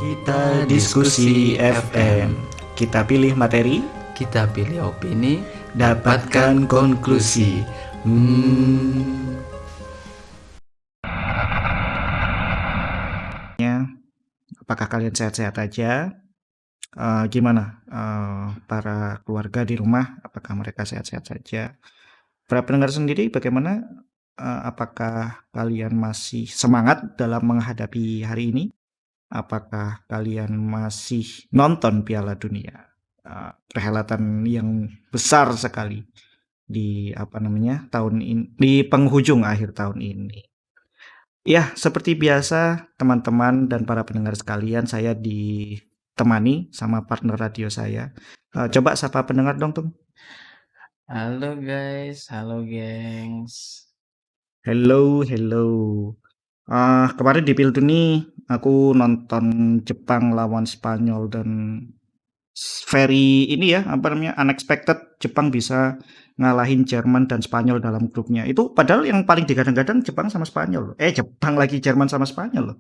Kita diskusi FM. Kita pilih materi, kita pilih opini, dapatkan konklusi. Apakah kalian sehat-sehat aja? Gimana para keluarga di rumah? Apakah mereka sehat-sehat saja? Para pendengar sendiri bagaimana? Apakah kalian masih semangat dalam menghadapi hari ini? Apakah kalian masih nonton Piala Dunia? Perhelatan yang besar sekali di tahun ini, di penghujung akhir tahun ini. Ya, seperti biasa teman-teman dan para pendengar sekalian, saya ditemani sama partner radio saya. Coba sapa pendengar dong, Tung. Halo guys, halo gengs. Hello. Kemarin di Piala Dunia aku nonton Jepang lawan Spanyol dan very unexpected Jepang bisa ngalahin Jerman dan Spanyol dalam grupnya. Itu padahal yang paling digadang-gadang Jepang sama Spanyol. Jepang lagi Jerman sama Spanyol loh.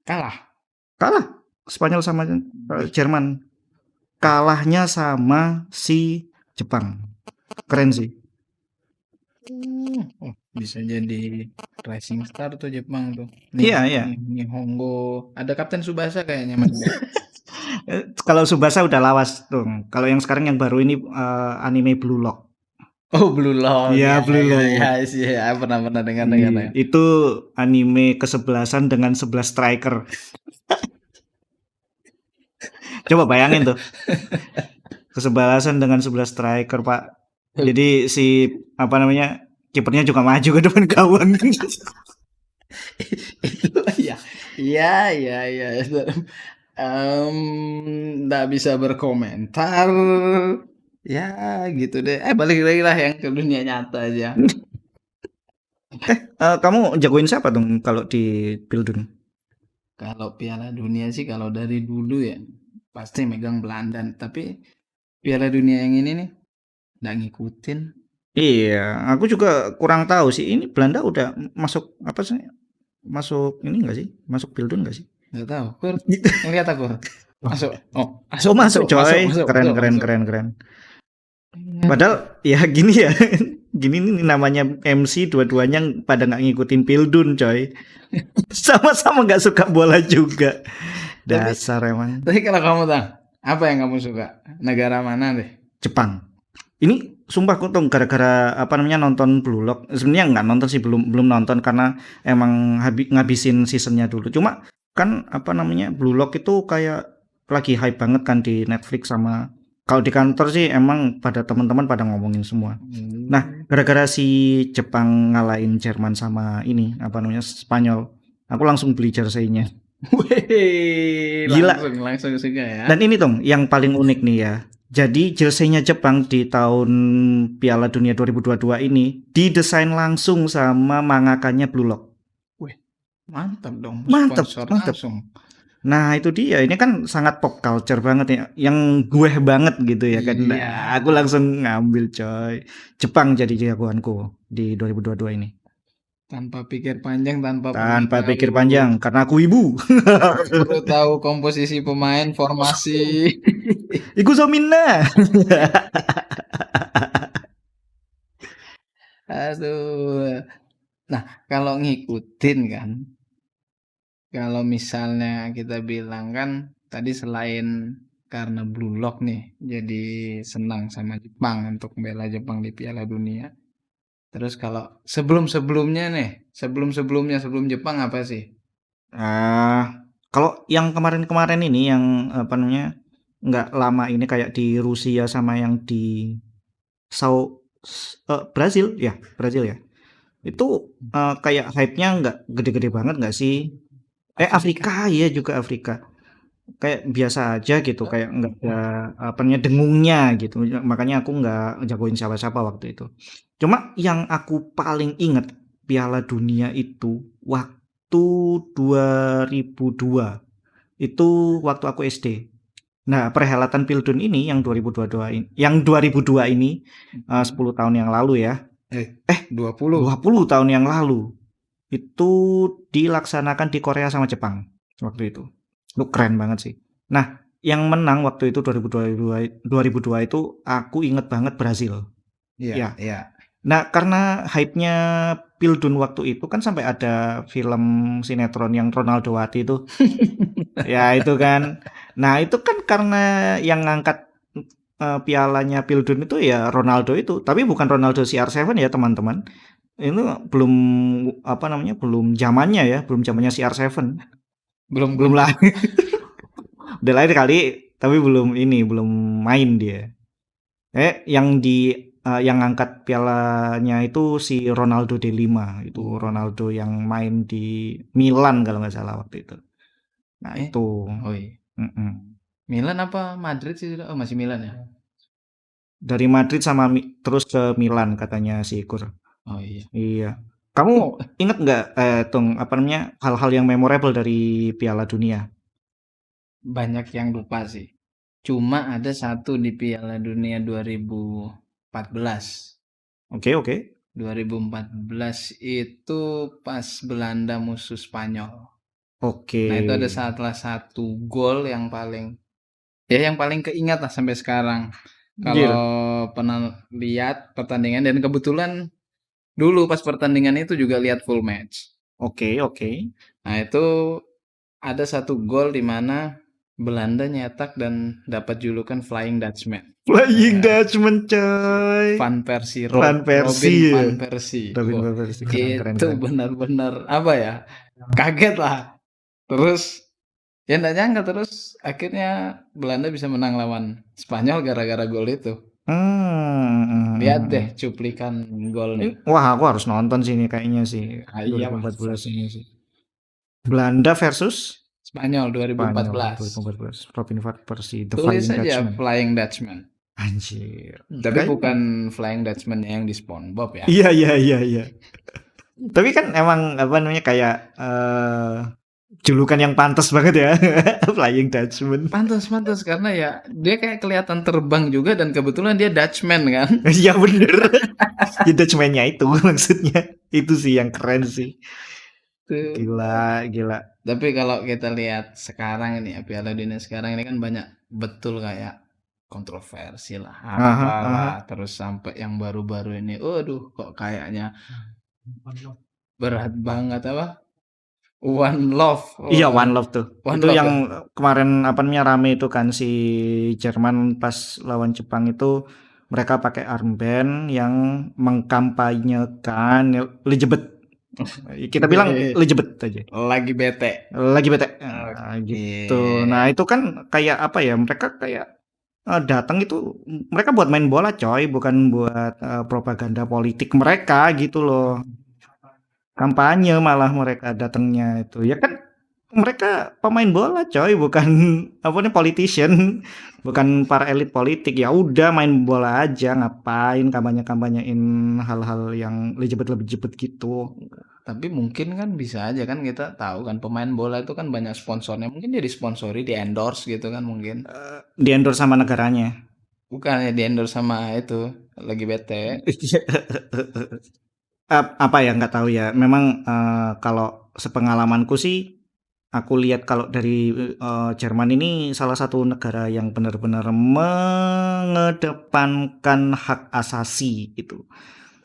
Kalah Spanyol sama Jerman. Kalahnya sama si Jepang. Keren sih. Bisa jadi rising star tuh Jepang tuh. Iya. Nihongo. Ada Kapten Tsubasa kayaknya mas. Kalau Tsubasa udah lawas tuh. Kalau yang sekarang yang baru ini anime Blue Lock. Oh, Blue Lock. Iya, Blue Lock. Ya, pernah dengar. Itu anime kesebelasan dengan 11 striker. Coba bayangin tuh. Kesebelasan dengan 11 striker, Pak. Jadi si kipernya juga maju ke depan gawang. Itu ya. Nggak bisa berkomentar. Ya gitu deh. Balik lagi lah yang ke dunia nyata aja. Kamu jagoin siapa dong kalau di Pildun? Kalau Piala Dunia sih kalau dari dulu ya pasti megang Belanda. Tapi Piala Dunia yang ini nih nggak ngikutin. Iya, aku juga kurang tahu sih. Ini Belanda udah masuk apa sih? Masuk ini nggak sih? Masuk Pildun nggak sih? Nggak tahu. Ngeliat aku. Masuk. Masuk coy. Keren. Padahal ya gini ya. Gini nih namanya MC, dua-duanya pada nggak ngikutin Pildun coy. Sama-sama nggak suka bola juga. Dasar emang. Tapi kalau kamu tahu, apa yang kamu suka? Negara mana deh? Jepang. Ini sumpah aku tuh gara-gara nonton Blue Lock. Sebenarnya nggak nonton sih, belum nonton karena emang ngabisin seasonnya dulu. Cuma kan Blue Lock itu kayak lagi hype banget kan di Netflix sama kalau di kantor sih emang teman-teman pada ngomongin semua. Nah, gara-gara si Jepang ngalahin Jerman sama Spanyol, aku langsung beli jersey-nya. Gila. Langsung juga ya. Dan ini dong yang paling unik nih ya. Jadi jersey-nya Jepang di tahun Piala Dunia 2022 ini didesain langsung sama mangakannya Blue Lock. Wih, mantap dong. Mantap. Langsung. Nah itu dia, ini kan sangat pop culture banget ya, yang gue banget gitu ya kan. Iya. Nah, aku langsung ngambil coy. Jepang jadi jagoanku di 2022 ini. Tanpa pikir panjang, tanpa pikir panjang, karena aku ibu. Perlu tahu komposisi pemain, formasi. Iku Somina. Aduh. Nah, kalau ngikutin kan, kalau misalnya kita bilang kan, tadi selain karena Blue Lock nih, jadi senang sama Jepang untuk bela Jepang di Piala Dunia. Terus kalau sebelum-sebelumnya sebelum Jepang apa sih? Kalau yang kemarin-kemarin ini yang nggak lama ini kayak di Rusia sama yang di Brazil ya. Itu kayak hype-nya nggak gede-gede banget nggak sih? Afrika ya, juga Afrika. Kayak biasa aja gitu, kayak nggak ada dengungnya gitu. Makanya aku nggak jagoin siapa-siapa waktu itu. Cuma yang aku paling inget Piala Dunia itu waktu 2002. Itu waktu aku SD. Nah, perhelatan Pildun ini yang 2022 ini, 10 tahun yang lalu ya. 20 tahun yang lalu. Itu dilaksanakan di Korea sama Jepang waktu itu. Itu keren banget sih. Nah, yang menang waktu itu 2002 itu aku inget banget Brazil. Iya, Ya. iya. Nah, karena hype-nya Pildun waktu itu kan sampai ada film sinetron yang Ronaldo Wati itu. Ya, itu kan. Nah, itu kan karena yang ngangkat pialanya Pildun itu ya Ronaldo itu, tapi bukan Ronaldo CR7 ya, teman-teman. Itu belum apa namanya? Belum zamannya ya, belum zamannya CR7. Belum Belum lah. kuncup. Udah lahir kali, tapi belum main dia. Yang ngangkat pialanya itu si Ronaldo D5, itu Ronaldo yang main di Milan kalau nggak salah waktu itu. Nah, Eh, itu. oh iya. Mm-mm. Milan apa Madrid sih? Oh, masih Milan ya? Dari Madrid sama terus ke Milan katanya si Ikur. Oh iya. Iya. Kamu inget nggak Tung, apa namanya, hal-hal yang memorable dari Piala Dunia? Banyak yang lupa sih. Cuma ada satu di Piala Dunia 2014. Oke, oke. 2014 itu pas Belanda musuh Spanyol. Oke. Nah, itu ada salah satu gol yang paling keingat lah sampai sekarang. Kalau Anjir. pernah lihat pertandingan dan kebetulan dulu pas pertandingan itu juga lihat full match. Oke, oke. Nah, itu ada satu gol di mana Belanda nyetak dan dapat julukan Flying Dutchman. Flying Dutchman, coy. Van Persie, Van Robin Persie ya. van Persie. Robin Wah, Van Persie, keren, keren, itu keren. benar-benar apa ya? Kaget lah. Terus ya nggak nyangka terus akhirnya Belanda bisa menang lawan Spanyol gara-gara gol itu. Lihat deh Hmm. cuplikan golnya. Wah, aku harus nonton sih ini kayaknya sih, Ah, iya mas. 2014 ini sih. Belanda versus Spanyol Spanyol 2014. 2014. Robin van Persie, The Tulis Flying saja Dutchman. Flying Dutchman. Anjir. Tapi Kayaknya. bukan Flying Dutchman yang di SpongeBob ya. Iya, iya, iya, iya. Tapi kan emang apa namanya kayak julukan yang pantas banget ya. Flying Dutchman. Pantas karena ya dia kayak kelihatan terbang juga dan kebetulan dia Dutchman kan. Iya bener. Ya Dutchman-nya itu maksudnya. Itu sih yang keren sih. Tuh. Gila, gila. Tapi kalau kita lihat sekarang ini ya Piala Dunia sekarang ini kan banyak betul kayak kontroversi lah, Aha, apalah, aha. terus sampai yang baru-baru ini, waduh kok kayaknya berat banget apa? One Love, Iya, wah, One Love tuh. One Itu Love yang ya. kemarin apa namanya rame itu kan si Jerman pas lawan Jepang itu mereka pakai armband yang mengkampanyekan Lejebet. Kita bilang Lejebet aja. Lagi bete. Lagi bete. Oke. Gitu. Nah, itu kan kayak apa ya? Mereka kayak datang itu mereka buat main bola coy, bukan buat propaganda politik mereka gitu loh. Kampanye malah mereka datangnya itu. Ya kan mereka pemain bola coy, bukan apa nih politician, bukan para elit politik. Ya udah main bola aja, ngapain kampanye-kampanyein hal-hal yang lebih gitu. Tapi mungkin kan bisa aja kan kita tahu kan pemain bola itu kan banyak sponsornya. Mungkin dia disponsori, di endorse gitu kan mungkin. Di endorse sama negaranya. Bukan ya di endorse sama itu lagi bete. Apa ya nggak tahu ya. Memang kalau sepengalamanku sih aku lihat kalau dari Jerman ini salah satu negara yang benar-benar mengedepankan hak asasi itu.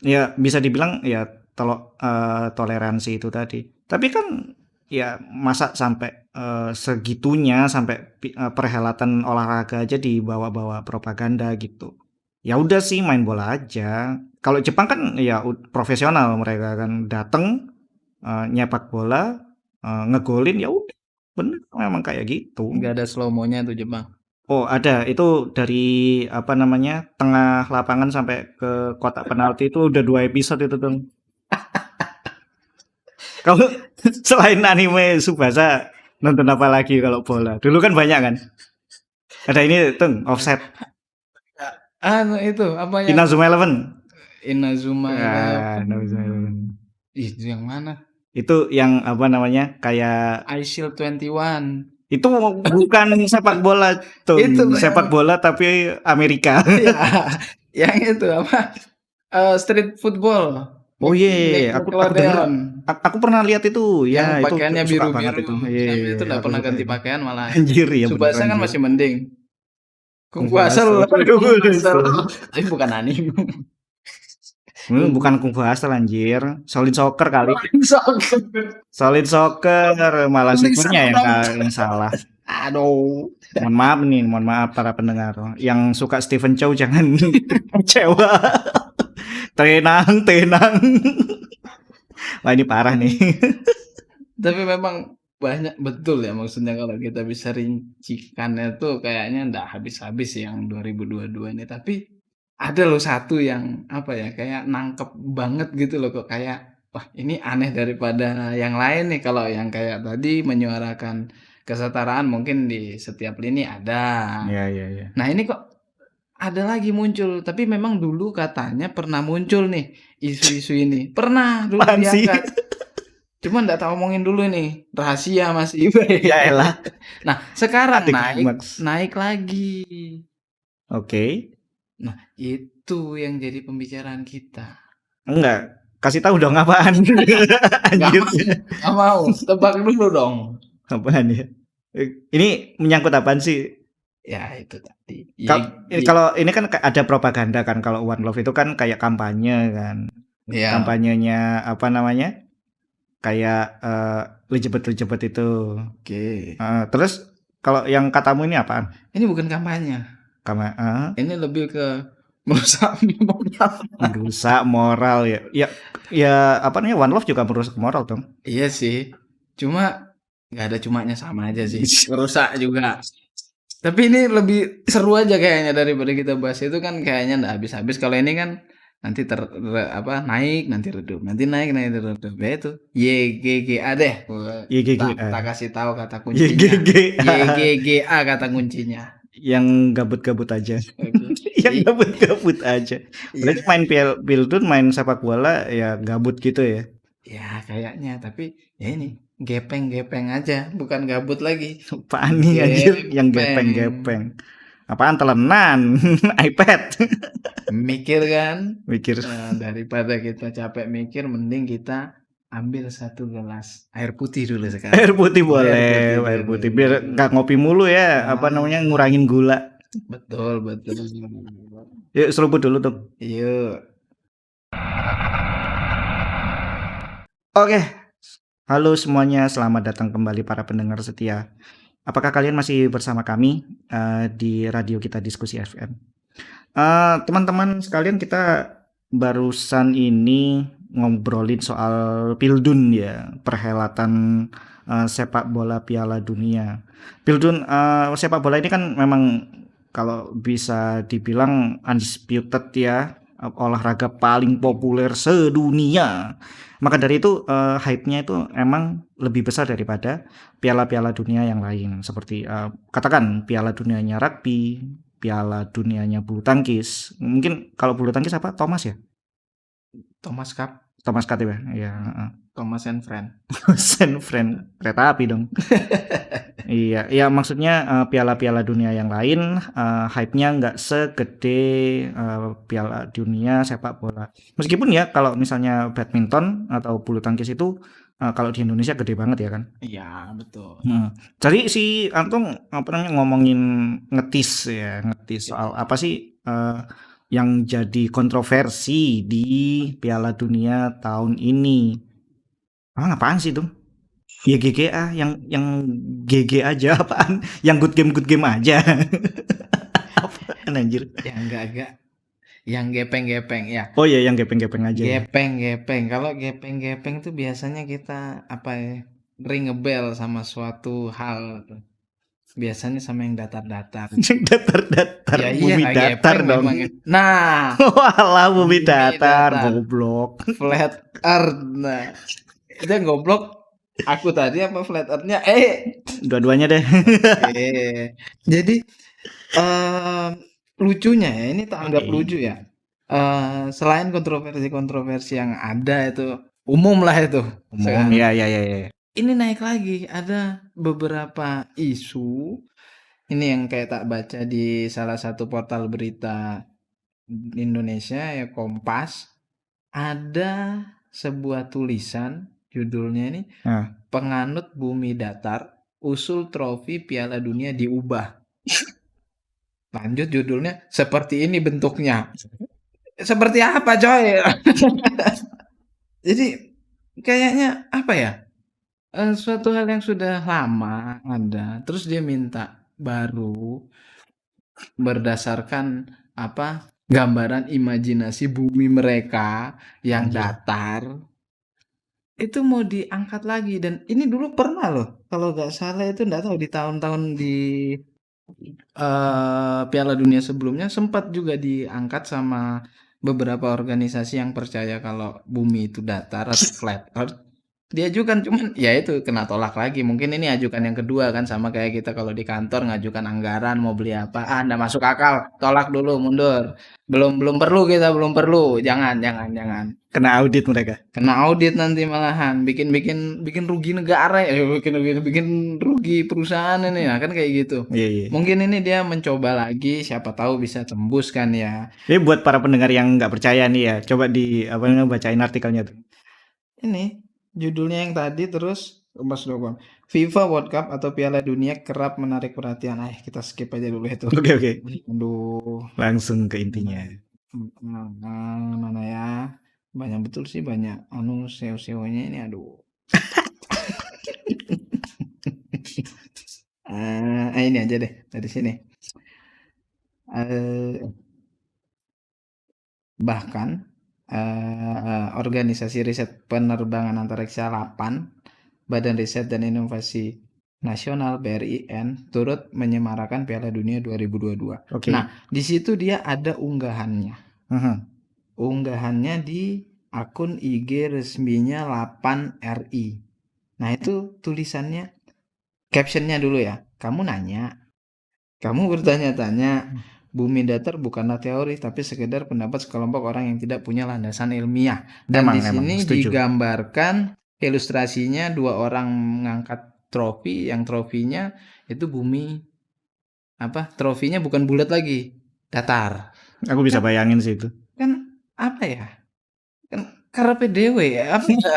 Ya bisa dibilang ya toleransi itu tadi. Tapi kan ya masa sampai segitunya sampai perhelatan olahraga aja dibawa-bawa propaganda gitu. Ya udah sih main bola aja. Kalau Jepang kan ya profesional mereka kan dateng nyepak bola ngegolin ya udah bener memang kayak gitu. Nggak ada slow mo-nya tuh Jepang. Oh ada itu dari apa namanya tengah lapangan sampai ke kotak penalti itu udah 2 episode itu dong. Kamu selain anime Tsubasa nonton apa lagi kalau bola? Dulu kan banyak kan. Ada ini tuh offset Itu apa yang Inazuma Eleven. Inazuma Inazuma Eleven? Eleven. Itu yang mana? Itu yang apa namanya kayak iShield 21. itu bukan sepak bola tuh Itu loh sepak yang bola tapi Amerika. ya, yang itu apa? Street football. Oh iya, aku denger, Nickelodeon. aku pernah lihat itu, Yang ya itu pakaiannya suka banget itu. biru-biru, Iya, sampai itu nggak aku pernah suka ganti itu. pakaian malah. Anjir, ya bener Tsubasa kan anjir. masih mending. Kung Kung Fu Fu Hustle, Hustle. Kung Fu Hustle. Tapi bukan anime. Bukan Kung Fu Hustle anjir, Solid Soccer kali. Soccer. Solid Soccer, malah Mending sequelnya sama yang dong. yang salah. Aduh. Mohon maaf nih, mohon maaf para pendengar. Yang suka Stephen Chow jangan kecewa. Tenang, tenang. Wah ini parah nih. Tapi memang banyak betul ya, maksudnya kalau kita bisa rincikan itu kayaknya ndak habis-habis yang 2022 ini. Tapi ada loh satu yang apa ya, kayak nangkep banget gitu loh, kok kayak wah ini aneh daripada yang lain nih. Kalau yang kayak tadi menyuarakan kesetaraan mungkin di setiap lini ada. Ya, ya, ya. Nah ini kok ada lagi muncul, tapi memang dulu katanya pernah muncul nih isu-isu ini. Pernah dulu Apaan sih? diangkat. Cuma nggak tak omongin dulu nih, rahasia masih. Ya elah, Nah, sekarang ada naik klimaks. naik lagi. Oke. Nah, itu yang jadi pembicaraan kita. Enggak. Kasih tahu dong apaan. Nggak Anjir. mau, nggak mau. Tebak dulu dong. Apaan ya? Ini menyangkut apaan sih? Ya itu tadi. Kalau ini kan ada propaganda kan, kalau One Love itu kan kayak kampanye kan. Ya. Kampanyenya apa namanya? Kayak Lijebet-lijebet itu. Oke. Terus kalau yang katamu ini apaan? Ini bukan kampanye. Ini lebih ke merusak moral. Merusak moral ya. Ya apa namanya? One Love juga merusak moral dong. Iya sih. Cuma nggak ada cumanya, sama aja sih. Merusak juga. Tapi ini lebih seru aja kayaknya daripada kita bahas itu kan, kayaknya nggak habis-habis. Kalau ini kan nanti naik, nanti redup, nanti naik, nanti redup. Ya itu YGGA deh. Tak YGGA. kasih tahu kata kuncinya. YGGA. YGGA kata kuncinya. Yang gabut-gabut aja. Oke. Yang gabut-gabut aja. Berarti Iya. main Pildun, main sepak bola ya gabut gitu ya. Ya kayaknya, tapi ya ini gepeng-gepeng aja, bukan gabut lagi. Apaan nih anjir yang Gepeng. gepeng-gepeng. Apaan telenan? iPad. Mikir kan? Mikir Daripada kita capek mikir, mending kita ambil satu gelas air putih dulu sekarang. air putih Air boleh, putih air dulu. putih biar nggak ngopi mulu ya, apa namanya ngurangin gula. Betul, betul. Yuk seruput dulu tuh. Yuk. Oke. Halo semuanya, selamat datang kembali para pendengar setia. Apakah kalian masih bersama kami di radio kita Diskusi FM? Teman-teman sekalian, kita barusan ini ngobrolin soal Pildun ya, perhelatan sepak bola Piala Dunia. Pildun sepak bola ini kan memang kalau bisa dibilang undisputed ya, olahraga paling populer sedunia. Maka dari itu hype-nya itu emang lebih besar daripada piala-piala dunia yang lain, seperti katakan Piala Dunianya rugby, Piala Dunianya bulu tangkis. Mungkin kalau bulu tangkis apa? Thomas ya? Thomas Cup. Thomas Cup ya. Ya, Thomas and Friend. Sen friend kereta api dong. Iya, ya maksudnya piala-piala dunia yang lain hype-nya nggak segede Piala Dunia sepak bola. Meskipun ya kalau misalnya badminton atau bulu tangkis itu kalau di Indonesia gede banget ya kan. Iya, betul. Jadi si Antung apa namanya ngomongin ngetis soal apa sih yang jadi kontroversi di Piala Dunia tahun ini. Apaan sih tuh? Ya GGA yang GG aja apaan? Yang good game aja. Apaan anjir? Yang enggak. Yang gepeng-gepeng ya. Oh iya yang gepeng-gepeng aja ya. Gepeng-gepeng. Kalau gepeng-gepeng tuh biasanya kita apa ya? Ring a bell sama suatu hal. Biasanya sama yang datar-datar. Yang datar-datar, Ya bumi iya, datar gepeng dong. memang. Nah, Walah bumi datar, datar. goblok. Flat earth. Nah, itu yang goblok. Aku tadi apa flat earth-nya? Dua-duanya deh. Oke. Jadi lucunya ya, ini tak anggap lucu ya. Selain kontroversi-kontroversi yang ada itu, umum lah itu. Umum ya. Ini naik lagi, ada beberapa isu. Ini yang kayak tak baca di salah satu portal berita Indonesia ya, Kompas. ada sebuah tulisan judulnya ini Nah, penganut bumi datar, usul trofi Piala Dunia diubah. Lanjut judulnya seperti ini bentuknya. Seperti apa coy? Jadi kayaknya apa ya? Suatu hal yang sudah lama ada, terus dia minta baru berdasarkan apa? Gambaran imajinasi bumi mereka yang anjir. datar itu mau diangkat lagi dan ini dulu pernah loh kalau nggak salah itu nggak tahu di tahun-tahun di Piala Dunia sebelumnya sempat juga diangkat sama beberapa organisasi yang percaya kalau bumi itu datar atau flat earth. Diajukan cuman ya itu kena tolak lagi. Mungkin ini ajukan yang kedua kan sama kayak kita kalau di kantor ngajukan anggaran mau beli apa, ah nggak masuk akal, tolak dulu, mundur. Belum belum perlu kita belum perlu. Jangan jangan jangan. Kena audit mereka. Kena audit nanti malahan, bikin bikin bikin rugi negara ya, bikin rugi perusahaan ini ya, kan kayak gitu. Iya, iya. Mungkin ini dia mencoba lagi, siapa tahu bisa tembus kan ya. Jadi buat para pendengar yang nggak percaya nih ya, coba di apa namanya bacain artikelnya tuh. Ini judulnya yang tadi terus Mas Dogon. FIFA World Cup atau Piala Dunia kerap menarik perhatian. Kita skip aja dulu itu. Oke, oke. Aduh. Langsung ke intinya. Mana ya? Banyak betul sih banyak anu SEO-SEO-nya ini aduh. Ini aja deh dari sini. Eh, Bahkan organisasi riset penerbangan antariksa 8, Badan Riset dan Inovasi Nasional BRIN turut menyemarakan Piala Dunia 2022. Oke. Nah, di situ dia ada unggahannya. Mhm. Unggahannya di akun IG resminya 8RI. Nah, itu tulisannya captionnya dulu ya. Kamu nanya, kamu bertanya-tanya, bumi datar bukanlah teori tapi sekedar pendapat sekelompok orang yang tidak punya landasan ilmiah. Dan Emang, di sini setuju. digambarkan ilustrasinya dua orang mengangkat trofi, yang trofinya itu bumi apa? Trofinya bukan bulat lagi, datar. Aku bisa Kan bayangin sih itu. kan apa ya? Kan karepe dhewe ya, apa ya?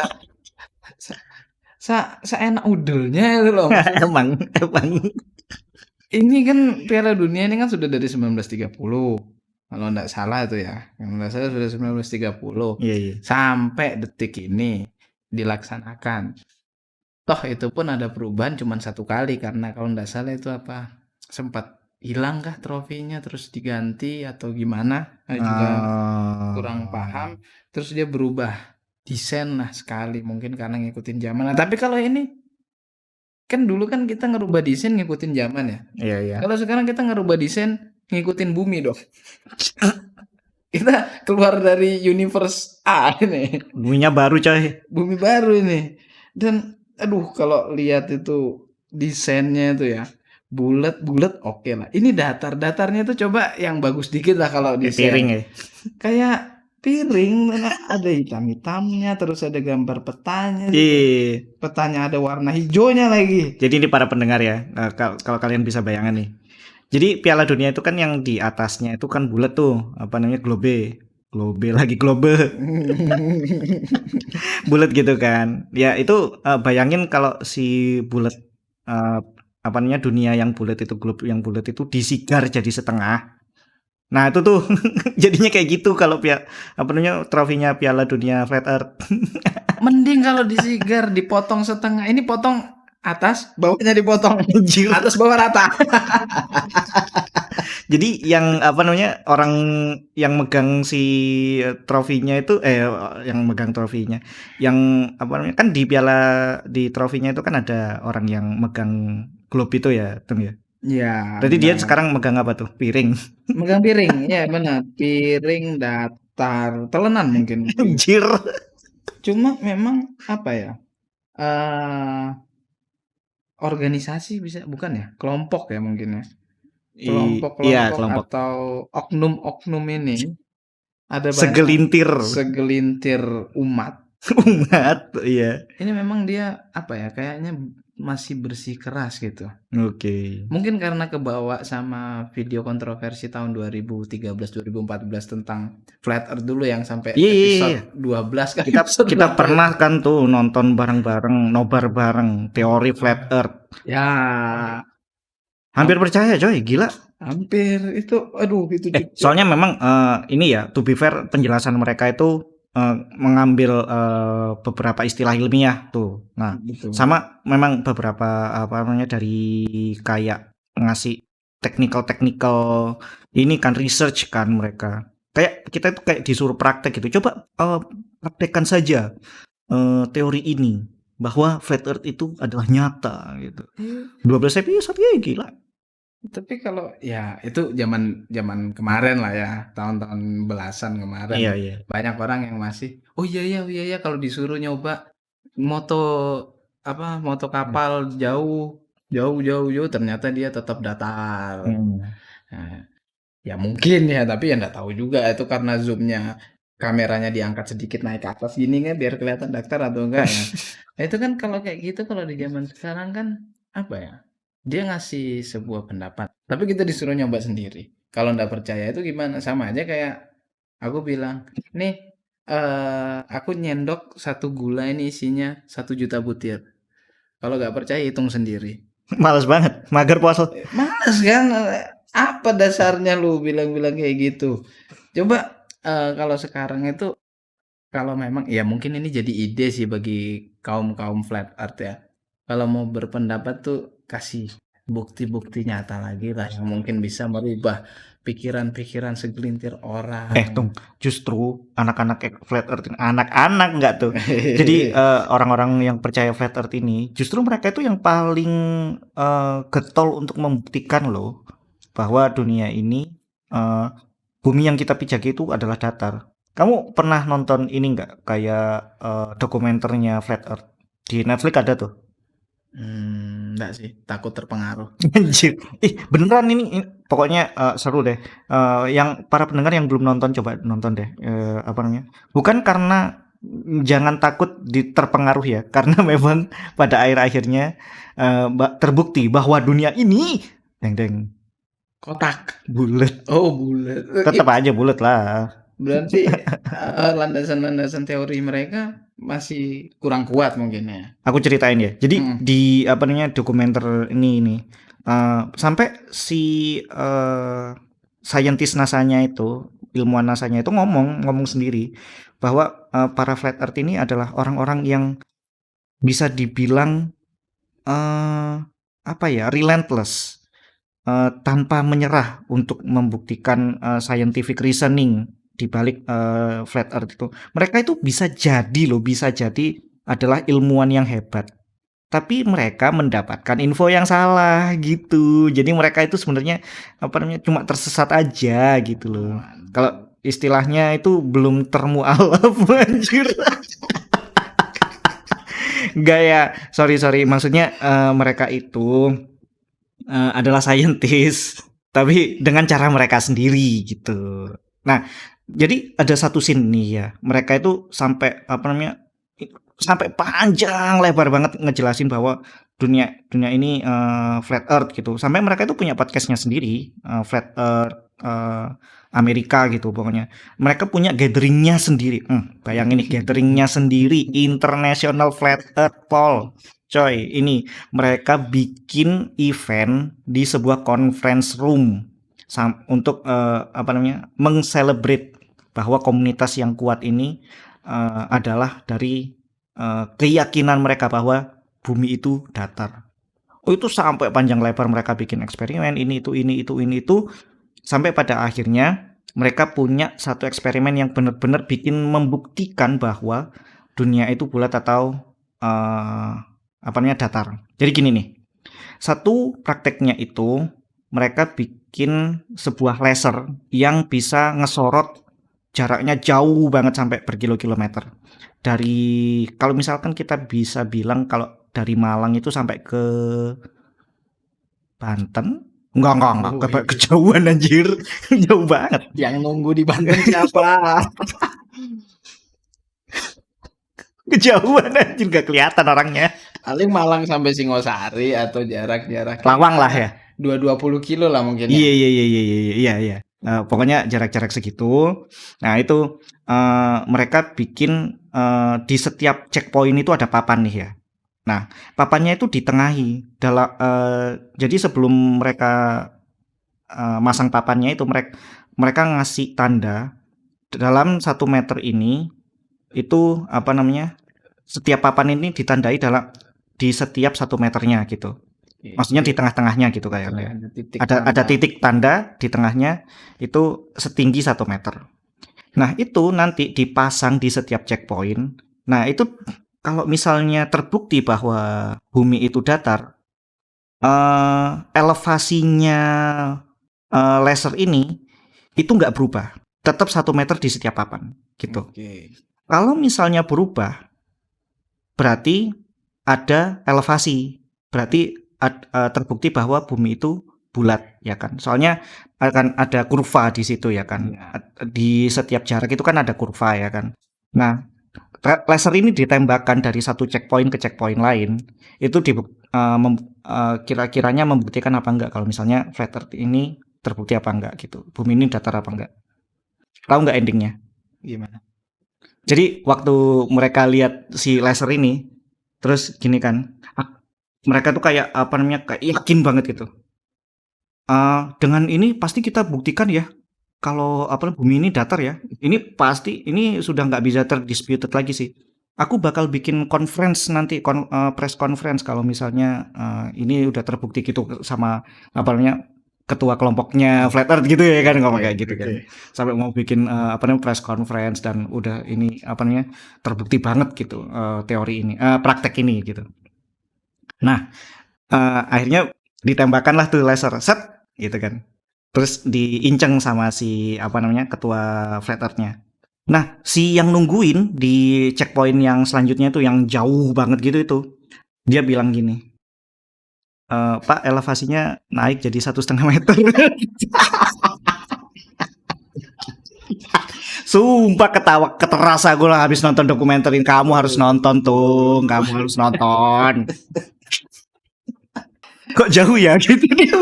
Sa, Seenak udelnya itu loh. emang, emang. Ini kan Piala Dunia ini kan sudah dari 1930. Kalau enggak salah itu ya. Kalau enggak salah sudah 1930 Iya, iya. sampai detik ini dilaksanakan. Toh itu pun ada perubahan cuma satu kali karena kalau enggak salah itu apa sempat hilang kah trofinya terus diganti atau gimana? Saya juga kurang paham. Terus dia berubah desain lah sekali mungkin karena ngikutin zaman. Nah, tapi kalau ini kan dulu kan kita ngerubah desain ngikutin zaman ya. Iya, iya. Kalau sekarang kita ngerubah desain ngikutin bumi dong. Kita keluar dari universe A ini, Buminya baru coy. bumi baru ini. Dan aduh kalau lihat itu desainnya itu ya, bulat-bulat oke lah. Ini datar-datarnya itu coba yang bagus dikit lah kalau Kayak piring desain. ya. Kayak piring, ada hitam-hitamnya, terus ada gambar petanya. Iya. Petanya ada warna hijaunya lagi. Jadi ini para pendengar ya, kalau kalian bisa bayangkan nih. Jadi Piala Dunia itu kan yang di atasnya itu kan bulat tuh, apa namanya globe, globe lagi globe, bulat gitu kan. Ya itu bayangin kalau si bulat apa namanya dunia yang bulat itu globe yang bulat itu disigar jadi setengah. Nah itu tuh jadinya kayak gitu kalau apa namanya trofinya Piala Dunia Flat Earth. Mending kalau disigar dipotong setengah. Ini potong atas, bawahnya dipotong. Anjir. Atas bawah rata. Jadi yang apa namanya orang yang megang si trofinya itu yang megang trofinya, yang apa namanya kan di trofinya itu kan ada orang yang megang globe itu ya, Tung ya. Ya, Berarti dia benar. sekarang megang apa tuh? Piring. Megang piring, ya benar. Piring datar, telenan mungkin. Anjir. Cuma memang apa ya? eh Organisasi bisa bukan ya? Kelompok ya mungkin ya. Iya Kelompok-kelompok kelompok. atau oknum-oknum ini ada banyak Segelintir segelintir umat. umat, iya. Ini memang dia apa ya? Kayaknya masih bersikeras gitu. Oke. Mungkin karena kebawa sama video kontroversi tahun 2013, 2014 tentang Flat Earth dulu yang sampai Iya, iya, iya. episode 12 kan Kita episode kita berapa pernah itu? kan tuh nonton bareng-bareng, nobar bareng teori flat earth. Ya, Hampir ham- percaya coy, gila. hampir itu, aduh itu juga. Soalnya memang ini ya, to be fair, penjelasan mereka itu mengambil beberapa istilah ilmiah tuh. Nah, Betul. sama memang beberapa apa namanya dari kayak ngasih technical ini kan research kan mereka. Kayak kita itu kayak disuruh praktek gitu. Coba praktekkan saja teori ini bahwa flat earth itu adalah nyata gitu. 12 episode ya gila. Tapi kalau ya itu zaman kemarin lah ya, tahun-tahun belasan kemarin. Iya, iya. Banyak orang yang masih, oh iya kalau disuruh nyoba moto moto kapal jauh ternyata dia tetap datar. Hmm. Nah, ya mungkin ya, tapi ya nggak tahu juga itu karena zoomnya kameranya diangkat sedikit naik ke atas gini kan biar kelihatan datar atau enggak ya. Nah, itu kan kalau kayak gitu kalau di zaman sekarang kan apa ya? Dia ngasih sebuah pendapat, tapi kita disuruh nyoba sendiri. Kalau nggak percaya itu gimana? Sama aja kayak aku bilang, nih aku nyendok satu gula ini isinya 1 juta butir. Kalau nggak percaya hitung sendiri. Males banget, mager puasa. Males kan? Apa dasarnya lu bilang-bilang kayak gitu? Coba kalau sekarang itu kalau memang ya mungkin ini jadi ide sih bagi kaum-kaum flat earth ya. Kalau mau berpendapat tuh kasih bukti-bukti nyata lagi lah yang mungkin bisa merubah pikiran-pikiran segelintir orang. Tung, justru anak-anak flat earth ini, anak-anak nggak tuh. Jadi orang-orang yang percaya flat earth ini, justru mereka itu yang paling getol untuk membuktikan loh bahwa dunia ini eh, bumi yang kita pijaki itu adalah datar. Kamu pernah nonton ini nggak kayak dokumenternya flat earth di Netflix ada tuh. Enggak sih, takut terpengaruh. Anjir. Beneran ini pokoknya seru deh. Yang para pendengar yang belum nonton coba nonton deh. Apa namanya? Bukan karena jangan takut terpengaruh ya, karena memang pada akhir-akhirnya terbukti bahwa dunia ini deng Kotak. bulat. Oh, bulat. Tetap aja bulat lah. Berarti landasan-landasan teori mereka masih kurang kuat mungkin ya. Aku ceritain ya. Jadi Mm. di apa namanya dokumenter ini sampai si scientist NASA-nya itu, ilmuwan NASA-nya itu ngomong sendiri bahwa para flat earth ini adalah orang-orang yang bisa dibilang apa ya, relentless, tanpa menyerah untuk membuktikan scientific reasoning di balik flat earth itu. Mereka itu bisa jadi adalah ilmuwan yang hebat. Tapi mereka mendapatkan info yang salah gitu. Jadi mereka itu sebenarnya apa namanya cuma tersesat aja gitu loh. Kalau istilahnya itu belum termualaf anjir. Enggak ya, sorry maksudnya mereka itu adalah saintis tapi dengan cara mereka sendiri gitu. Nah, jadi ada satu scene nih ya. Mereka itu sampai apa namanya? Sampai panjang lebar banget ngejelasin bahwa dunia ini flat earth gitu. Sampai mereka itu punya podcastnya sendiri, flat earth Amerika gitu pokoknya. Mereka punya gatheringnya sendiri. Bayangin nih gatheringnya sendiri, International Flat Earth Poll. Coy, ini mereka bikin event di sebuah conference room untuk apa namanya mengselebrate bahwa komunitas yang kuat ini adalah dari keyakinan mereka bahwa bumi itu datar. Oh itu sampai panjang lebar mereka bikin eksperimen ini itu sampai pada akhirnya mereka punya satu eksperimen yang benar-benar bikin membuktikan bahwa dunia itu bulat atau apa namanya datar. Jadi gini nih, satu prakteknya itu mereka bikin sebuah laser yang bisa ngesorot jaraknya jauh banget sampai berkilo-kilometer. Dari kalau misalkan kita bisa bilang kalau dari Malang itu sampai ke Banten, enggak kejauhan anjir. Jauh banget. Yang nunggu di Banten siapa? Kejauhan anjir, enggak kelihatan orangnya. Paling Malang sampai Singosari atau jarak-jarak Lawang lah ya. 20 kilo lah mungkin ya. Iya iya iya iya iya iya iya. Pokoknya jarak-jarak segitu. Nah itu mereka bikin di setiap checkpoint itu ada papan nih ya. Nah papannya itu ditengahi. Jadi sebelum mereka masang papannya itu mereka ngasih tanda dalam 1 meter ini itu apa namanya? Setiap papan ini ditandai di setiap 1 meternya gitu. Maksudnya di tengah-tengahnya gitu kayaknya. Ada titik Ada tanda. titik tanda di tengahnya itu setinggi 1 meter. Nah itu nanti dipasang di setiap checkpoint. Nah itu kalau misalnya terbukti bahwa bumi itu datar, elevasinya laser ini itu nggak berubah, tetap 1 meter di setiap papan gitu. Oke. Kalau misalnya berubah, berarti ada elevasi, berarti terbukti bahwa bumi itu bulat ya kan. Soalnya akan ada kurva di situ ya kan. Iya. Di setiap jarak itu kan ada kurva ya kan. Nah, laser ini ditembakkan dari satu checkpoint ke checkpoint lain, itu kira-kiranya membuktikan apa enggak kalau misalnya flat earth ini terbukti apa enggak gitu. Bumi ini datar apa enggak. Tahu enggak endingnya? Gimana? Jadi waktu mereka lihat si laser ini, terus gini kan, mereka tuh kayak apa namanya, kayak yakin banget gitu. Dengan ini pasti kita buktikan ya kalau apa bumi ini datar ya. Ini pasti ini sudah nggak bisa terdisputed lagi sih. Aku bakal bikin conference nanti press conference kalau misalnya ini udah terbukti gitu sama apa namanya ketua kelompoknya Flat Earth gitu ya kan ngomong kayak gitu kan. Sampai mau bikin apa namanya press conference dan udah ini apa namanya terbukti banget gitu teori ini praktek ini gitu. Nah, akhirnya ditembakkanlah tuh laser set gitu kan. Terus diinceng sama si apa namanya ketua Flat Earth-nya. Nah, si yang nungguin di checkpoint yang selanjutnya itu yang jauh banget gitu itu, dia bilang gini, Pak elevasinya naik jadi 1,5 meter. Sumpah ketawa keterasa gue lah habis nonton dokumenter ini. Kamu harus nonton tuh, kamu harus nonton. Kok jauh ya gitu dia.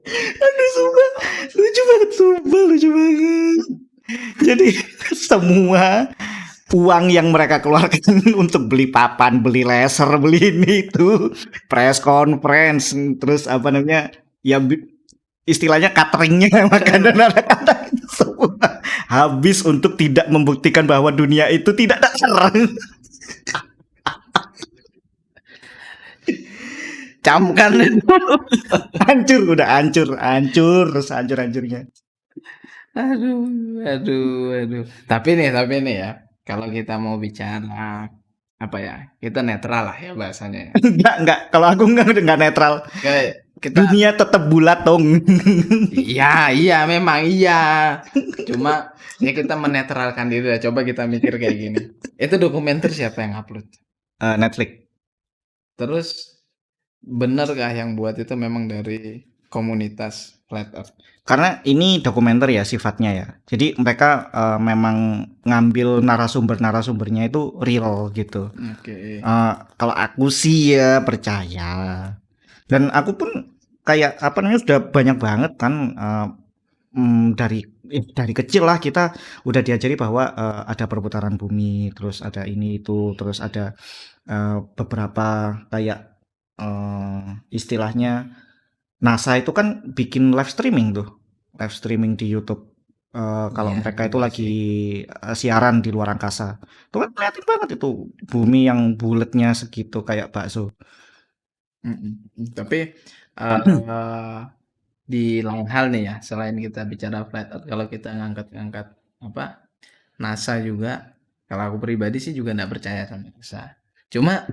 Aduh sumpah lucu banget, sumpah lucu banget. Jadi semua uang yang mereka keluarkan untuk beli papan, beli laser, beli ini itu, press conference, terus apa namanya, ya istilahnya cateringnya, makanan anak-anak itu semua habis untuk tidak membuktikan bahwa dunia itu tidak datar. Camkan itu. Hancur, udah hancur, hancur-hancurnya. Aduh. Tapi nih ya, kalau kita mau bicara apa ya, kita netral lah ya bahasanya ya. Enggak, kalau aku enggak netral. Kayak kita Dunia tetap bulat dong. iya memang iya. Cuma ya kita menetralkan diri lah. Coba kita mikir kayak gini. Itu dokumenter siapa yang upload? Netflix. Terus benerkah yang buat itu memang dari komunitas Flat Earth? Karena ini dokumenter ya sifatnya ya. Jadi mereka memang ngambil narasumbernya itu real gitu. Oke. Kalau aku sih ya percaya. Dan aku pun kayak apa namanya sudah banyak banget kan dari kecil lah kita udah diajari bahwa ada perputaran bumi, terus ada ini itu, terus ada beberapa kayak istilahnya NASA itu kan bikin live streaming di YouTube. Kalau Iya, mereka itu juga lagi sih. siaran di luar angkasa, itu kan kelihatan banget itu bumi yang bulatnya segitu kayak bakso. Tapi di lain hal nih ya, selain kita bicara Flat Earth, kalau kita ngangkat-ngangkat apa NASA juga, kalau aku pribadi sih juga nggak percaya sama NASA. Cuma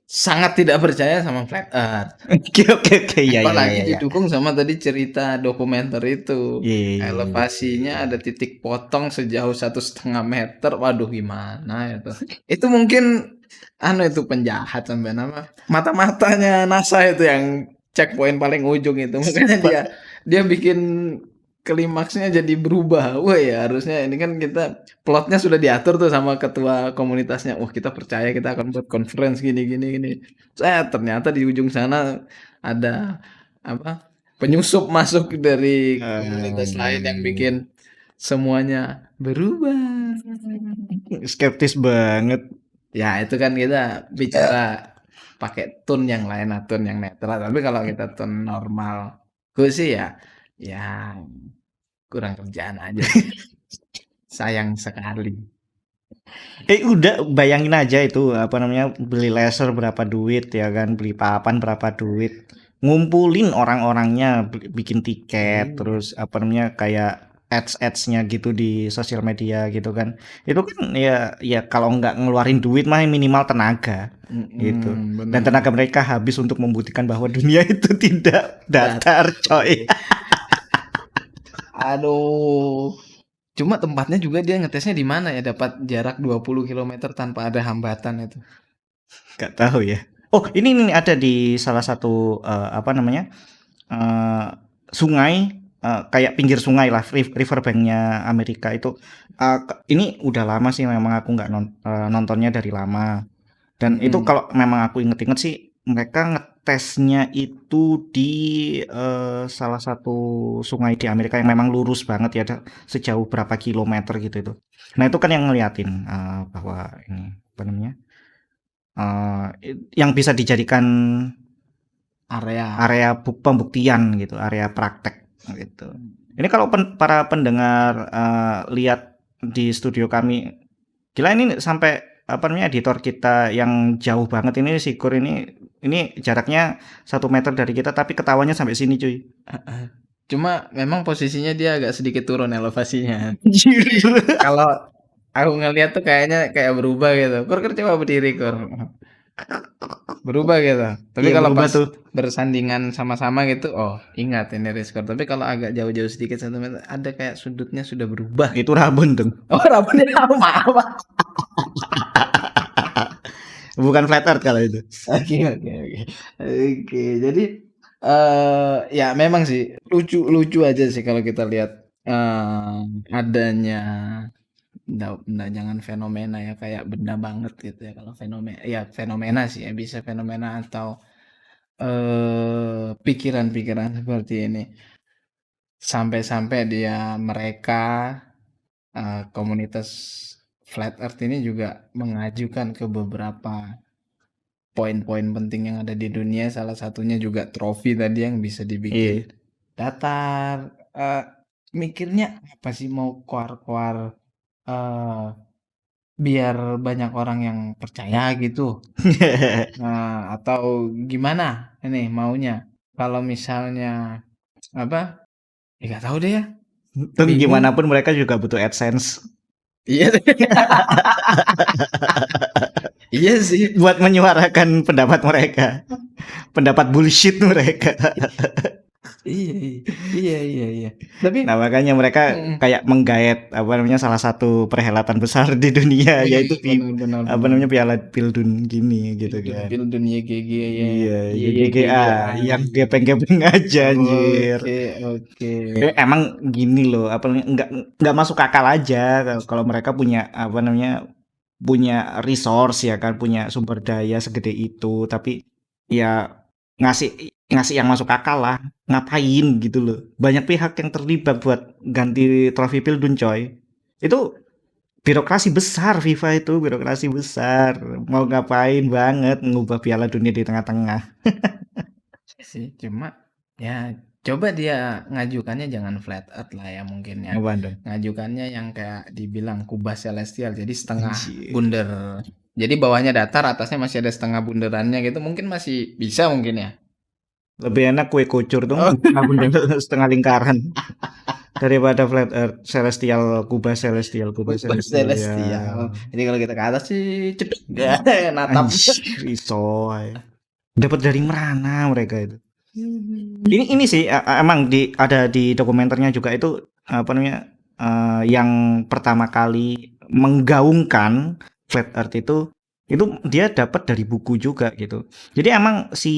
sangat tidak percaya sama Flat Earth. Oke, ya. Apalagi didukung sama tadi cerita dokumenter itu. Iya. Elevasinya ada titik potong sejauh 1,5 meter. Waduh gimana itu? Itu mungkin itu penjahat sampai nama mata-matanya NASA itu yang checkpoint paling ujung itu. Makanya dia bikin klimaksnya jadi berubah. Wah ya harusnya ini kan kita plotnya sudah diatur tuh sama ketua komunitasnya. Wah kita percaya kita akan buat conference gini gini gini. Ternyata di ujung sana ada apa penyusup masuk dari komunitas lain yang bikin semuanya berubah. Skeptis banget. Ya itu kan kita bicara pakai tone yang lain, tone yang netral. Tapi kalau kita tone normal, gue sih ya kurang kerjaan aja. Sayang sekali. Udah bayangin aja itu apa namanya beli laser berapa duit ya kan, beli papan berapa duit, ngumpulin orang-orangnya, bikin tiket, terus apa namanya kayak ads-adsnya gitu di sosial media gitu kan. Itu kan ya kalau nggak ngeluarin duit mah minimal tenaga gitu. Dan Benar. tenaga mereka habis untuk membuktikan bahwa dunia itu tidak datar, coy. Aduh. Cuma tempatnya juga dia ngetesnya di mana ya dapat jarak 20 kilometer tanpa ada hambatan itu. Gak tahu ya. Oh, ini ada di salah satu apa namanya? eh, sungai, kayak pinggir sungai lah, riverbanknya Amerika itu. Ini udah lama sih memang aku nggak nontonnya dari lama. Dan itu Mm-mm. kalau memang aku inget-inget sih mereka ngetesnya itu di salah satu sungai di Amerika yang memang lurus banget ya, ada sejauh berapa kilometer gitu itu. Nah itu kan yang ngeliatin bahwa ini apa namanya, yang bisa dijadikan Area. area pembuktian gitu, area praktek gitu. Ini kalau para pendengar lihat di studio kami, gila ini sampai apa namanya editor kita yang jauh banget ini si Kur ini jaraknya 1 meter dari kita tapi ketawanya sampai sini cuy. Cuma memang posisinya dia agak sedikit turun elevasinya. Anjir. Kalau aku ngeliat tuh kayaknya kayak berubah gitu. Kur coba berdiri Kur. Berubah gitu. Tapi Iya kalau berubah pas tuh. bersandingan sama-sama gitu, oh ingat ini Rizkor. Tapi kalau agak jauh-jauh sedikit 1 meter, ada kayak sudutnya sudah berubah. Itu Rabun tuh. Oh rambutnya sama apa? Bukan flat earth kalau itu. Oke oke oke. Oke, jadi ya memang sih lucu aja sih kalau kita lihat adanya benda jangan fenomena ya kayak benda banget gitu ya kalau fenomena ya fenomena sih ya bisa fenomena atau pikiran-pikiran seperti ini sampai-sampai dia mereka komunitas flat earth ini juga mengajukan ke beberapa poin-poin penting yang ada di dunia salah satunya juga trofi tadi yang bisa dibikin Iya. datar mikirnya apa sih mau koar-koar eh, biar banyak orang yang percaya gitu nah atau gimana ini maunya kalau misalnya apa ya nggak tahu deh ya Tuh bingung gimana pun mereka juga butuh AdSense iya iya sih buat menyuarakan pendapat mereka, pendapat bullshit mereka. iya iya iya iya iya tapi Nah makanya mereka mm, kayak menggayat apa namanya salah satu perhelatan besar di dunia yaitu benar benar apa benar namanya Piala Pildun gini gitu kan. Pildun YGG ya Iya, iya jadi GA YGG yang gepeng-gepeng aja anjir. oke oke Emang gini loh, apa namanya nggak masuk akal aja kalau mereka punya apa namanya punya resource ya kan, punya sumber daya segede itu, tapi ya ngasih ngasih yang masuk akal lah. Ngapain gitu loh. Banyak pihak yang terlibat buat ganti trofi Pildun coy. Itu birokrasi besar FIFA itu, birokrasi besar. Mau ngapain banget ngubah Piala Dunia di tengah-tengah. sih cuma ya coba dia ngajukannya jangan flat earth lah ya mungkin ya Apa dong? ngajukannya yang kayak dibilang kubah celestial jadi setengah Anjir. bundar jadi bawahnya datar atasnya masih ada setengah bundarannya gitu mungkin masih bisa mungkin ya Lebih enak kue kucur tuh oh setengah lingkaran daripada flat earth celestial kubah kubah celestial ya. celestial jadi kalau kita ke atas sih cepet natap Anjir, iso ae. Dapat dari mana mereka itu? Ini sih emang ada di dokumenternya juga itu apa namanya yang pertama kali menggaungkan flat earth itu dia dapat dari buku juga gitu. Jadi emang si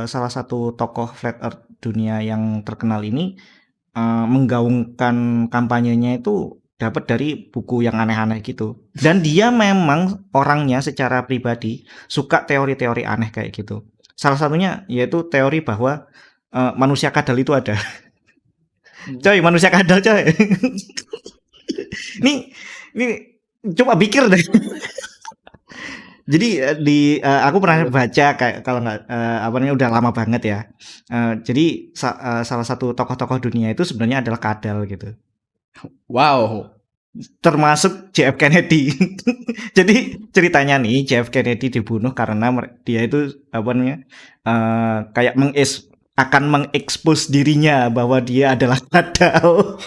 salah satu tokoh flat earth dunia yang terkenal ini menggaungkan kampanyenya itu dapat dari buku yang aneh-aneh gitu. Dan dia memang orangnya secara pribadi suka teori-teori aneh kayak gitu. Salah satunya yaitu teori bahwa manusia kadal itu ada. Coy, manusia kadal coy. Ini coba pikir deh. Jadi aku pernah baca kayak kalau nggak apa namanya udah lama banget ya. Jadi salah satu tokoh-tokoh dunia itu sebenarnya adalah kadal gitu. Wow. Termasuk JF Kennedy. Jadi ceritanya nih JF Kennedy dibunuh karena dia itu apa namanya kayak akan mengekspos dirinya bahwa dia adalah kadal.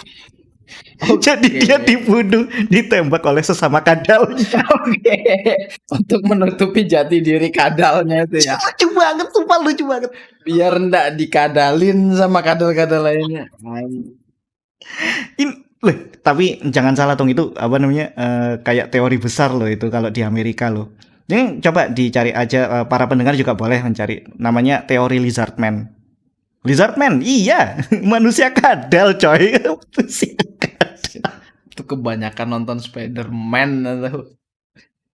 Jadi dia dibunuh, ditembak oleh sesama kadalnya. Oke. Untuk menutupi jati diri kadalnya itu ya. Lucu banget, sumpah lucu banget. Biar ndak dikadalin sama kadal-kadal lainnya. Loh, tapi jangan salah dong, itu apa namanya kayak teori besar loh itu kalau di Amerika loh. Jadi coba dicari aja, para pendengar juga boleh mencari, namanya teori Lizardman. Lizardman, iya, manusia kadal coy. Itu kebanyakan nonton Spider-Man atau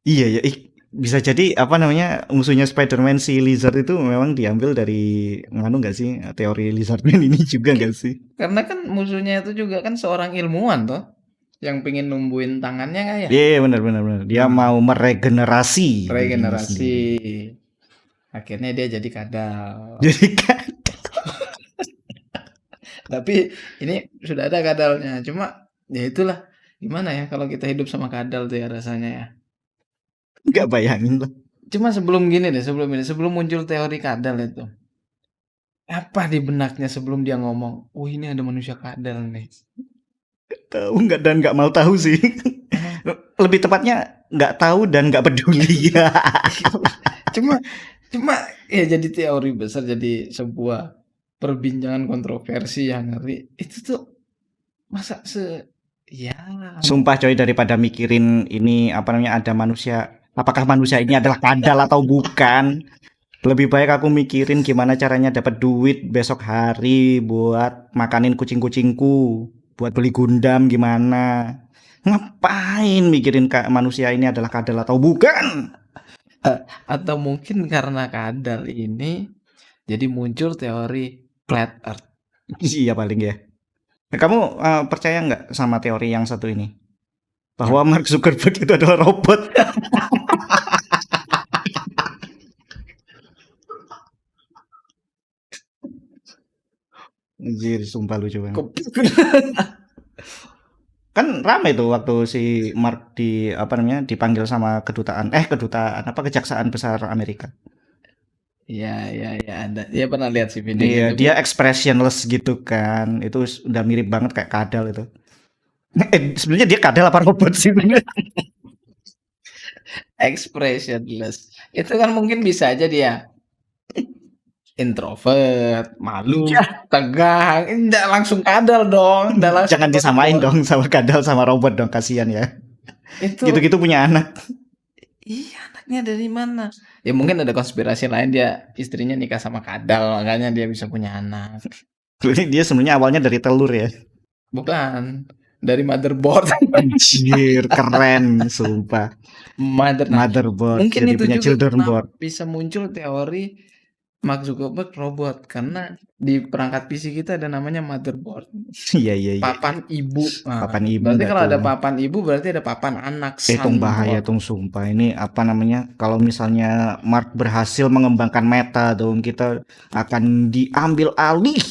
Iya ya, bisa jadi apa namanya musuhnya Spider-Man si Lizard itu memang diambil dari nganu nggak sih, teori Lizardman ini juga nggak sih? karena kan musuhnya itu juga kan seorang ilmuwan toh yang pengen numbuhin tangannya kan ya. Iya benar. Dia mau meregenerasi. Regenerasi. Akhirnya dia jadi kadal. Jadi kan Tapi ini sudah ada kadalnya. Cuma ya itulah gimana ya kalau kita hidup sama kadal tuh ya rasanya ya. nggak bayangin lah. Cuma sebelum muncul teori kadal itu. Apa di benaknya sebelum dia ngomong, "Oh, ini ada manusia kadal nih." Tahu nggak dan nggak mau tahu sih. Lebih tepatnya nggak tahu dan nggak peduli. cuma ya jadi teori besar, jadi sebuah perbincangan kontroversi yang ngeri. Itu tuh masa ya Sumpah coy, daripada mikirin ini apa namanya ada manusia, apakah manusia ini adalah kadal atau bukan, lebih baik aku mikirin gimana caranya dapat duit besok hari buat makanin kucing-kucingku, buat beli Gundam gimana. Ngapain mikirin manusia ini adalah kadal atau bukan? atau mungkin karena kadal ini jadi muncul teori flat earth. Iya paling ya. Kamu percaya nggak sama teori yang satu ini? Bahwa Mark Zuckerberg itu adalah robot. Anjir, sumpah lucu banget. Kan rame tuh waktu si Mark dipanggil sama kedutaan kejaksaan besar Amerika. Iya ada. Dia pernah lihat sih video Iya, itu. dia expressionless gitu kan. Itu udah mirip banget kayak kadal itu. Sebenarnya dia kadal apa robot sih? Expressionless. Itu kan mungkin bisa aja dia introvert, malu, tegang, enggak langsung kadal dong. Jangan disamain dong sama kadal sama robot dong, kasihan ya. Itu Gitu-gitu punya anak. iya, anaknya dari mana? Ya mungkin ada konspirasi lain, dia istrinya nikah sama kadal, makanya dia bisa punya anak. Dia sebenarnya awalnya dari telur ya. Bukan, dari motherboard. Anjir, keren, sumpah. Motherboard. Mungkin Jadi itu punya juga children board. bisa muncul teori Mark Zuckerberg robot, karena di perangkat PC kita ada namanya motherboard. Iya. Papan ibu. Papan ibu. Berarti kalau ada papan ibu berarti ada papan anak. Tung bahaya tung sumpah. Ini apa namanya? Kalau misalnya Mark berhasil mengembangkan Meta dong, kita akan diambil alih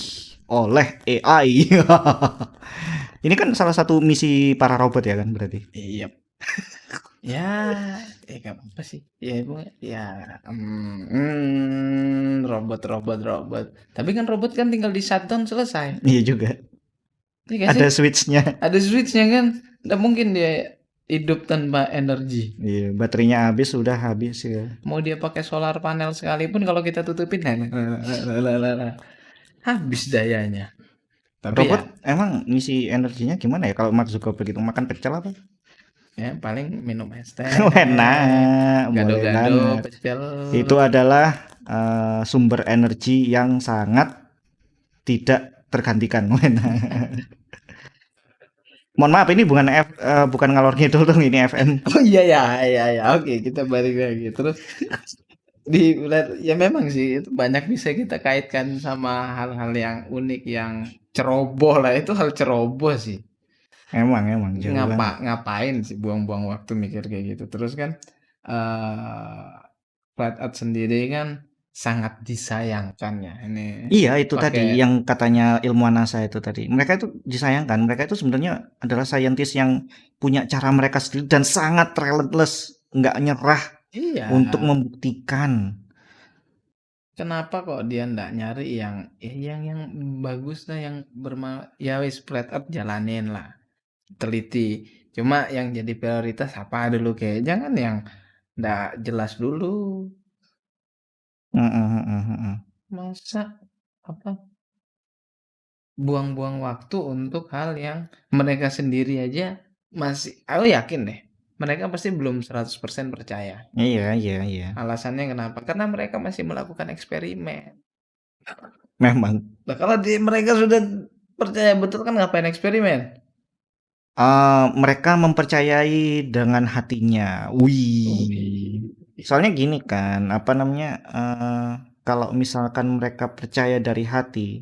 oleh AI. Ini kan salah satu misi para robot ya kan berarti. Iya. Ya, gak apa sih. Ya, robot. Tapi kan robot kan tinggal di shutdown selesai. Iya juga. Ada switchnya. Ada switchnya kan. Nggak mungkin dia hidup tanpa energi. Iya, baterainya sudah habis ya. Mau dia pakai solar panel sekalipun kalau kita tutupin, habis dayanya. Tapi robot emang ngisi energinya gimana ya kalau Mark Zuckerberg itu makan pecel apa? Ya paling minum es teh. Enak, gado-gado, pecel. Itu adalah sumber energi yang sangat tidak tergantikan. Mohon maaf ini bukan ngalor ngidul tuh ini FM. Oh iya ya, iya ya. Oke, kita balik lagi. Terus ya memang sih itu banyak bisa kita kaitkan sama hal-hal yang unik yang ceroboh lah. Itu hal ceroboh sih. Emang jauh banget. Ngapain sih buang-buang waktu mikir kayak gitu. Terus kan eh flat earth sendiri kan sangat disayangkan ya. Ini Iya itu tadi pakai yang katanya ilmuwan NASA itu tadi. Mereka itu disayangkan. Mereka itu sebenarnya adalah saintis yang punya cara mereka sendiri dan sangat relentless, nggak nyerah iya. untuk membuktikan. Kenapa kok dia ndak nyari yang bagus lah yang ya wis flat earth jalanin lah. Teliti. Cuma yang jadi prioritas apa dulu kayak jangan yang ndak jelas dulu. Masa apa buang-buang waktu untuk hal yang mereka sendiri aja masih aku yakin deh. Mereka pasti belum 100% percaya. Iya. Alasannya kenapa? Karena mereka masih melakukan eksperimen. Memang. Nah, kalau mereka sudah percaya betul kan ngapain eksperimen? Mereka mempercayai dengan hatinya. Wih. Soalnya gini kan, apa namanya? Kalau misalkan mereka percaya dari hati,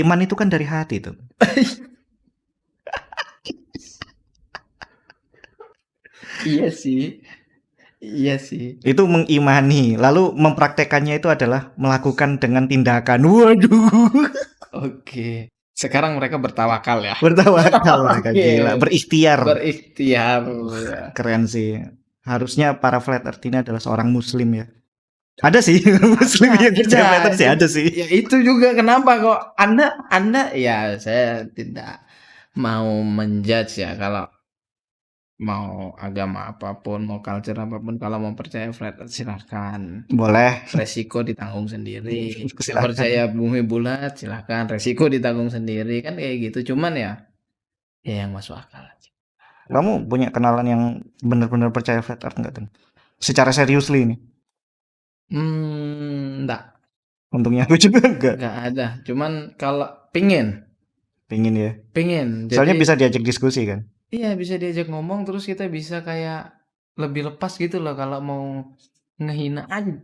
iman itu kan dari hati tuh. Iya sih. Iya sih. Itu mengimani, lalu mempraktekannya itu adalah melakukan dengan tindakan. Waduh. Oke. Sekarang mereka bertawakal ya. Bertawakal mereka Oke. gila, berikhtiar. Berikhtiar ya. Keren sih. Harusnya para flat earth ini adalah seorang muslim ya. Ada sih muslim yang percaya flat earth sih ada sih. Ya itu juga kenapa kok Anda ya saya tidak mau menjudge ya kalau mau agama apapun, mau culture apapun, kalau mau percaya flat earth silahkan. Boleh. Resiko ditanggung sendiri. Silakan. Percaya bumi bulat silahkan. Resiko ditanggung sendiri kan kayak gitu. Cuman ya yang masuk akal aja. Kamu punya kenalan yang benar-benar percaya flat earth nggak tuh? Secara seriously ini? Enggak. Untungnya aku juga enggak. Enggak ada. Cuman kalau pingin Ya. jadi Soalnya bisa diajak diskusi kan. iya bisa diajak ngomong terus kita bisa kayak lebih lepas gitu loh kalau mau ngehina aja.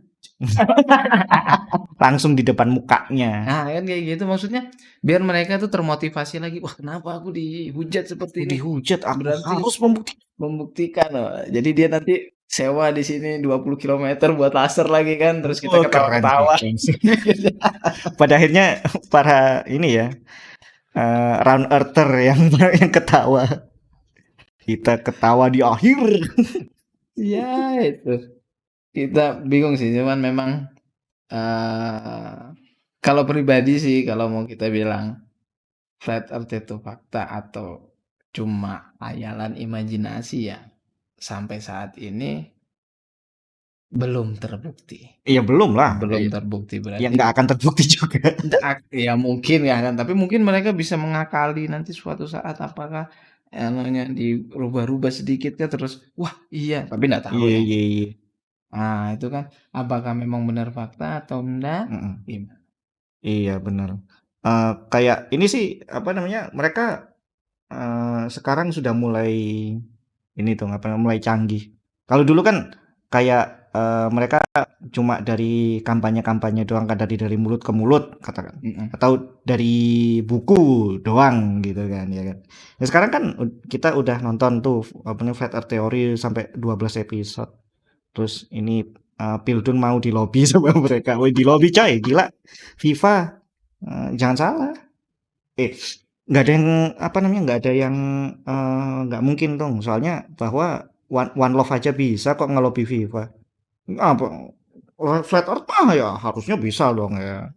Langsung di depan mukanya. Nah kan kayak gitu maksudnya biar mereka tuh termotivasi lagi. Wah kenapa aku dihujat seperti ini? Dihujat aku Berarti harus membuktikan loh. Jadi dia nanti sewa di sini 20 km buat laser lagi kan terus kita keren ketawa-ketawa. sih. Pada akhirnya para ini ya round earther yang ketawa. Kita ketawa di akhir. Ya itu. Kita bingung sih cuman memang kalau pribadi sih kalau mau kita bilang flat earth itu fakta atau cuma hayalan imajinasi ya sampai saat ini belum terbukti. Iya belum lah. Belum terbukti berarti. Ya nggak akan terbukti juga. Ya mungkin ya kan, tapi mungkin mereka bisa mengakali nanti suatu saat apakah anunya dirubah-rubah sedikit ya terus wah iya tapi nggak tahu ya. Iya. Nah itu kan apakah memang benar fakta atau enggak? Gimana? Iya benar. Kayak ini sih apa namanya mereka sekarang sudah mulai ini tuh mulai canggih. Kalau dulu kan kayak mereka cuma dari kampanye-kampanye doang kan dari mulut ke mulut katakan atau dari buku doang gitu kan ya kan. Ya sekarang kan kita udah nonton tuh apa namanya Flat Earth Theory sampai 12 episode. Terus ini Pildun mau di lobby sama mereka. Woi di lobby coy, gila. FIFA jangan salah. Nggak ada yang apa namanya nggak ada yang nggak mungkin dong. Soalnya bahwa one love aja bisa kok ngelobi FIFA. Apa flat earth mah ya harusnya bisa dong ya.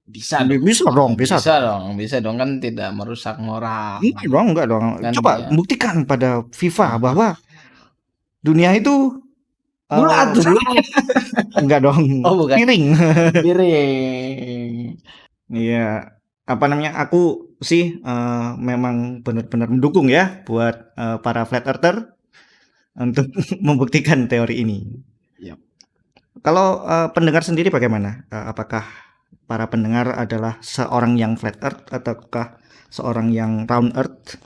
Bisa dong kan tidak merusak moral. Enggak dong. Kan Coba ya. buktikan pada FIFA bahwa dunia itu bulat. Enggak dong. Oh bukan. Piring. Piring. Iya. Apa namanya? Aku sih memang benar-benar mendukung ya buat para flat earther untuk membuktikan teori ini. Yep. Kalau pendengar sendiri bagaimana? Apakah para pendengar adalah seorang yang flat earth ataukah seorang yang round earth?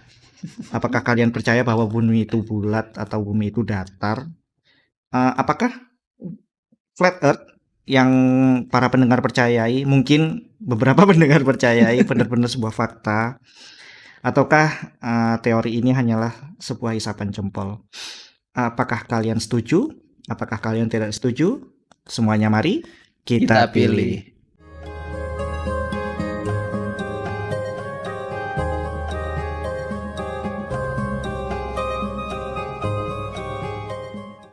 Apakah kalian percaya bahwa bumi itu bulat atau bumi itu datar? Apakah flat earth yang para pendengar percayai, mungkin beberapa pendengar percayai benar-benar sebuah fakta, ataukah teori ini hanyalah sebuah isapan jempol? Apakah kalian setuju? Apakah kalian tidak setuju? Semuanya mari kita Kita pilih. pilih.